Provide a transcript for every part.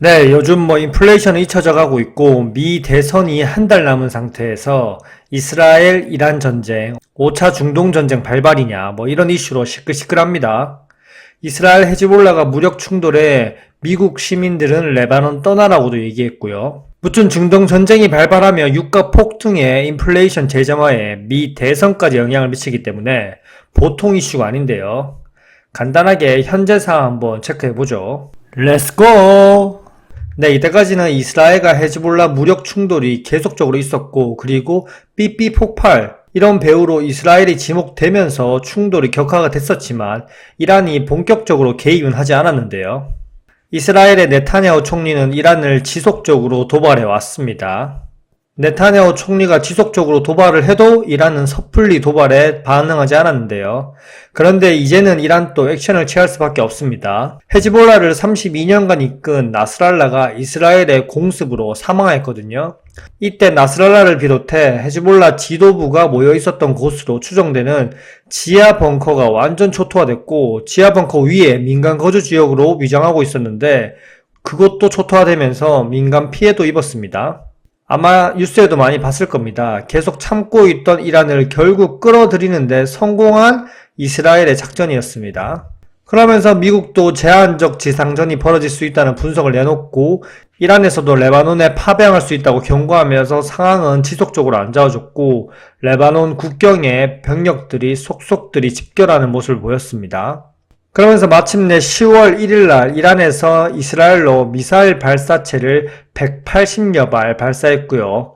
네, 요즘 인플레이션은 잊혀져 가고 있고, 미 대선이 한 달 남은 상태에서 이스라엘 이란 전쟁, 5차 중동 전쟁 발발이냐, 이런 이슈로 시끌시끌합니다. 이스라엘 헤즈볼라가 무력 충돌에 미국 시민들은 레바논 떠나라고도 얘기했고요. 무튼 중동 전쟁이 발발하며 유가 폭등에 인플레이션 재정화에 미 대선까지 영향을 미치기 때문에 보통 이슈가 아닌데요. 간단하게 현재 상황 한번 체크해보죠. 렛츠고! 네, 이때까지는 이스라엘과 헤즈볼라 무력 충돌이 계속적으로 있었고, 그리고 삐삐 폭발, 이런 배후로 이스라엘이 지목되면서 충돌이 격화가 됐었지만, 이란이 본격적으로 개입은 하지 않았는데요. 이스라엘의 네타냐후 총리는 이란을 지속적으로 도발해 왔습니다. 네타냐후 총리가 지속적으로 도발을 해도 이란은 섣불리 도발에 반응하지 않았는데요. 그런데 이제는 이란도 액션을 취할 수밖에 없습니다. 헤즈볼라를 32년간 이끈 나스랄라가 이스라엘의 공습으로 사망했거든요. 이때 나스랄라를 비롯해 헤즈볼라 지도부가 모여 있었던 곳으로 추정되는 지하 벙커가 완전 초토화됐고, 지하 벙커 위에 민간 거주 지역으로 위장하고 있었는데 그것도 초토화되면서 민간 피해도 입었습니다. 아마 뉴스에도 많이 봤을 겁니다. 계속 참고 있던 이란을 결국 끌어들이는데 성공한 이스라엘의 작전이었습니다. 그러면서 미국도 제한적 지상전이 벌어질 수 있다는 분석을 내놓고, 이란에서도 레바논에 파병할 수 있다고 경고하면서 상황은 지속적으로 안 좋아졌고, 레바논 국경에 병력들이 속속들이 집결하는 모습을 보였습니다. 그러면서 마침내 10월 1일날 이란에서 이스라엘로 미사일 발사체를 180여 발 발사했고요.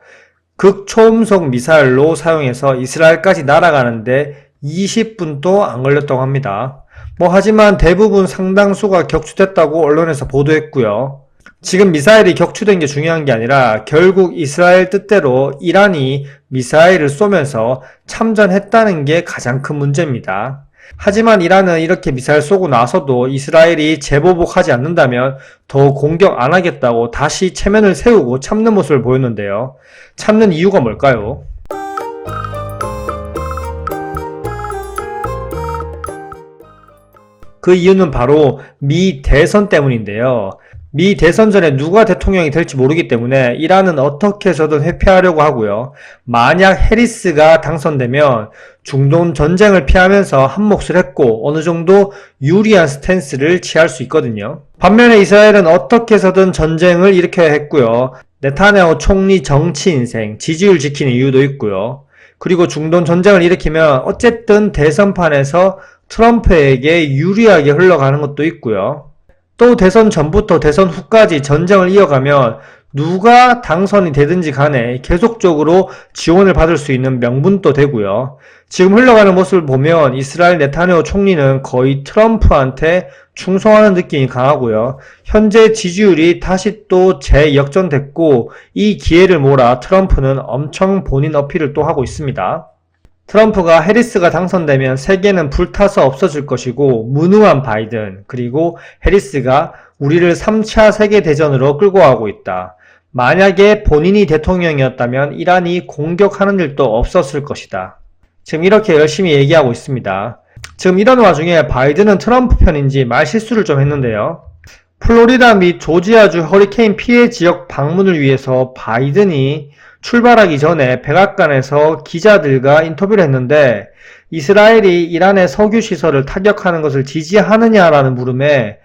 극초음속 미사일로 사용해서 이스라엘까지 날아가는데 20분도 안 걸렸다고 합니다. 하지만 대부분 상당수가 격추됐다고 언론에서 보도했고요. 지금 미사일이 격추된 게 중요한 게 아니라 결국 이스라엘 뜻대로 이란이 미사일을 쏘면서 참전했다는 게 가장 큰 문제입니다. 하지만 이란은 이렇게 미사일 쏘고 나서도 이스라엘이 재보복하지 않는다면 더 공격 안 하겠다고 다시 체면을 세우고 참는 모습을 보였는데요. 참는 이유가 뭘까요? 그 이유는 바로 미 대선 때문인데요. 미 대선 전에 누가 대통령이 될지 모르기 때문에 이란은 어떻게 해서든 회피하려고 하고요. 만약 해리스가 당선되면 중동 전쟁을 피하면서 한몫을 했고 어느 정도 유리한 스탠스를 취할 수 있거든요. 반면에 이스라엘은 어떻게 해서든 전쟁을 일으켜야 했고요. 네타냐후 총리 정치 인생, 지지율 지키는 이유도 있고요. 그리고 중동 전쟁을 일으키면 어쨌든 대선판에서 트럼프에게 유리하게 흘러가는 것도 있고요. 또 대선 전부터 대선 후까지 전쟁을 이어가면 누가 당선이 되든지 간에 계속적으로 지원을 받을 수 있는 명분도 되고요. 지금 흘러가는 모습을 보면 이스라엘 네타냐후 총리는 거의 트럼프한테 충성하는 느낌이 강하고요. 현재 지지율이 다시 또 재역전됐고 이 기회를 몰아 트럼프는 엄청 본인 어필을 또 하고 있습니다. 트럼프가 해리스가 당선되면 세계는 불타서 없어질 것이고 무능한 바이든, 그리고 해리스가 우리를 3차 세계대전으로 끌고 가고 있다. 만약에 본인이 대통령이었다면 이란이 공격하는 일도 없었을 것이다. 지금 이렇게 열심히 얘기하고 있습니다. 지금 이런 와중에 바이든은 트럼프 편인지 말실수를 좀 했는데요. 플로리다 및 조지아주 허리케인 피해 지역 방문을 위해서 바이든이 출발하기 전에 백악관에서 기자들과 인터뷰를 했는데 이스라엘이 이란의 석유 시설을 타격하는 것을 지지하느냐라는 물음에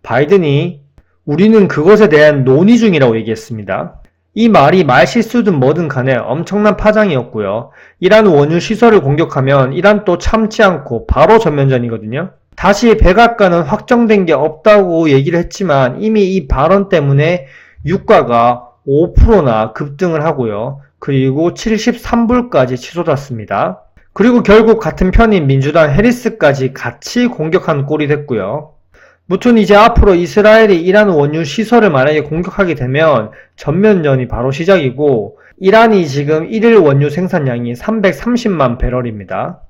바이든이 우리는 그것에 대한 논의 중이라고 얘기했습니다. 이 말이 말실수든 뭐든 간에 엄청난 파장이었고요. 이란 원유 시설을 공격하면 이란도 참지 않고 바로 전면전이거든요. 다시 백악관은 확정된 게 없다고 얘기를 했지만 이미 이 발언 때문에 유가가 5%나 급등을 하고요. 그리고 73불까지 치솟았습니다. 그리고 결국 같은 편인 민주당 해리스까지 같이 공격한 꼴이 됐고요. 무튼 이제 앞으로 이스라엘이 이란 원유 시설을 만약에 공격하게 되면 전면전이 바로 시작이고, 이란이 지금 1일 원유 생산량이 330만 배럴입니다.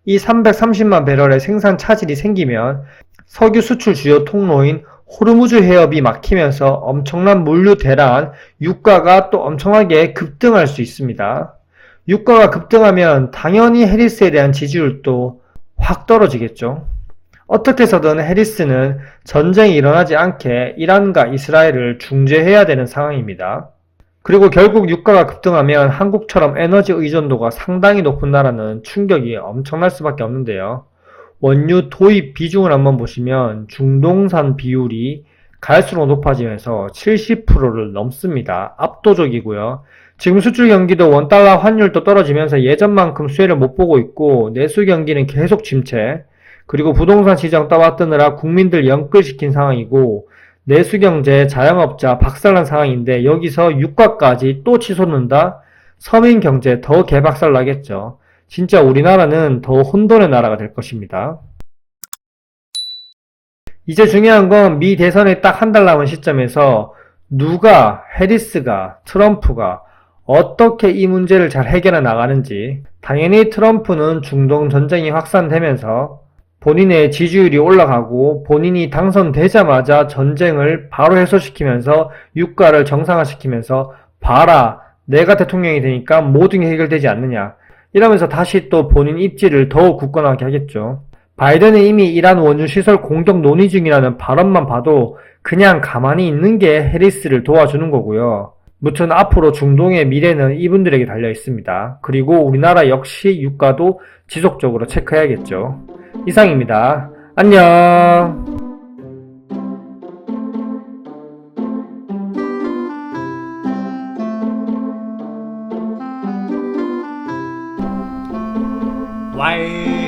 이 330만 배럴의 생산 차질이 생기면 석유 수출 주요 통로인 호르무즈 해협이 막히면서 엄청난 물류 대란, 유가가 또 엄청나게 급등할 수 있습니다. 유가가 급등하면 당연히 해리스에 대한 지지율도 확 떨어지겠죠. 어떻게 해서든 해리스는 전쟁이 일어나지 않게 이란과 이스라엘을 중재해야 되는 상황입니다. 그리고 결국 유가가 급등하면 한국처럼 에너지 의존도가 상당히 높은 나라는 충격이 엄청날 수밖에 없는데요. 원유 도입 비중을 한번 보시면 중동산 비율이 갈수록 높아지면서 70%를 넘습니다. 압도적이고요. 지금 수출 경기도 원달러 환율도 떨어지면서 예전만큼 수혜를 못 보고 있고 내수 경기는 계속 침체, 그리고 부동산 시장 떠받드느라 국민들 영끌시킨 상황이고 내수 경제 자영업자 박살난 상황인데 여기서 유가까지 또 치솟는다? 서민 경제 더 개박살 나겠죠. 진짜 우리나라는 더 혼돈의 나라가 될 것입니다. 이제 중요한 건 미 대선에 딱 한 달 남은 시점에서 누가, 해리스가, 트럼프가 어떻게 이 문제를 잘 해결해 나가는지. 당연히 트럼프는 중동 전쟁이 확산되면서 본인의 지지율이 올라가고 본인이 당선되자마자 전쟁을 바로 해소시키면서 유가를 정상화시키면서 봐라, 내가 대통령이 되니까 모든 게 해결되지 않느냐, 이러면서 다시 또 본인 입지를 더욱 굳건하게 하겠죠. 바이든은 이미 이란 원유 시설 공격 논의 중이라는 발언만 봐도 그냥 가만히 있는 게 해리스를 도와주는 거고요. 무튼 앞으로 중동의 미래는 이분들에게 달려 있습니다. 그리고 우리나라 역시 유가도 지속적으로 체크해야겠죠. 이상입니다. 안녕. 와이